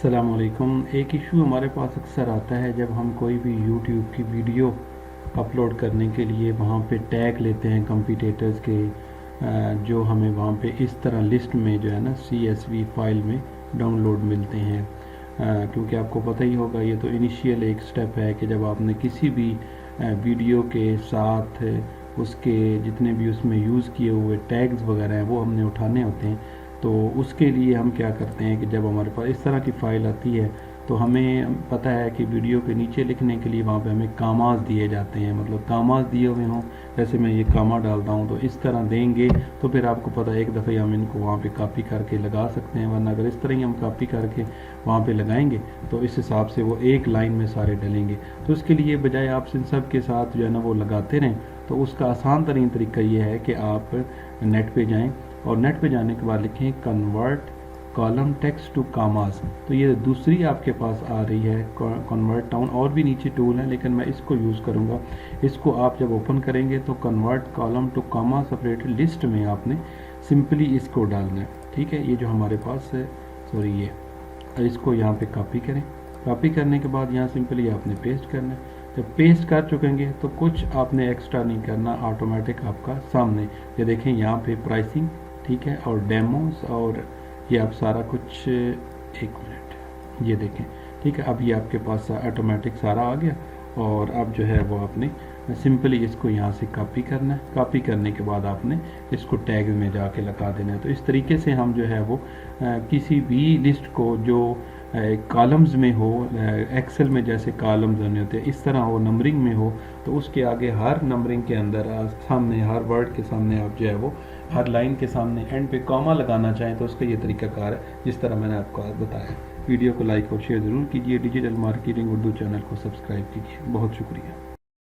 अस्सलाम वालेकुम। एक इशू हमारे पास अक्सर आता है जब हम कोई भी यूट्यूब की वीडियो अपलोड करने के लिए वहाँ पे टैग लेते हैं कंपटीटर्स के, जो हमें वहाँ पे इस तरह लिस्ट में जो है ना CSV फाइल में डाउनलोड मिलते हैं। क्योंकि आपको पता ही होगा, ये तो इनिशियल एक स्टेप है कि जब आपने किसी भी वीडियो के साथ उसके जितने भी उसमें यूज़ किए हुए टैग्स वगैरह हैं वो हमने उठाने होते हैं। तो उसके लिए हम क्या करते हैं कि जब हमारे पास इस तरह की फ़ाइल आती है तो हमें पता है कि वीडियो के नीचे लिखने के लिए वहाँ पे हमें कामाज दिए जाते हैं, मतलब कामाज दिए हुए हों। जैसे मैं ये कामा डालता हूँ तो इस तरह देंगे तो फिर आपको पता है एक दफ़े हम इनको वहाँ पे कॉपी करके लगा सकते हैं, वरना अगर इस तरह ही हम कॉपी करके वहाँ पे लगाएंगे तो इस हिसाब से वो एक लाइन में सारे डलेंगे। तो इसके लिए बजाय आप इन सब के साथ जो है ना वो लगाते रहें, तो उसका आसान तरीन तरीका ये है कि आप नेट पे जाएं और नेट पे जाने के बाद लिखें convert column text to commas. तो ये दूसरी आपके पास आ रही है कन्वर्ट टाउन, और भी नीचे टूल है लेकिन मैं इसको यूज़ करूँगा। इसको आप जब ओपन करेंगे तो convert column to comma separated list में आपने सिंपली इसको डालना है। ठीक है, ये जो हमारे पास है, सॉरी ये, इसको यहाँ पे कॉपी करें। कॉपी करने के बाद यहाँ सिंपली आपने पेस्ट करना है। जब पेस्ट कर चुकेंगे तो कुछ आपने एक्स्ट्रा नहीं करना, ऑटोमेटिक आपका सामने ये देखें यहाँ पे प्राइसिंग, ठीक है, और डेमोस, और ये आप सारा कुछ, एक मिनट, ये देखें, ठीक है। अब ये आपके पास ऑटोमेटिक सारा आ गया और अब जो है वो आपने सिंपली इसको यहाँ से कॉपी करना है। कॉपी करने के बाद आपने इसको टैग में जाके लगा देना है। तो इस तरीके से हम जो है वो किसी भी लिस्ट को जो कॉलम्स में हो, एक्सेल में जैसे कॉलम्स बने होते हैं इस तरह हो, नंबरिंग में हो, तो उसके आगे हर नंबरिंग के अंदर सामने हर वर्ड के सामने आप जो है वो हर लाइन के सामने एंड पे कॉमा लगाना चाहें तो उसका ये तरीकाकार है जिस तरह मैंने आपको आज बताया। वीडियो को लाइक और शेयर ज़रूर कीजिए। डिजिटल मार्केटिंग उर्दू चैनल को सब्सक्राइब कीजिए। बहुत शुक्रिया।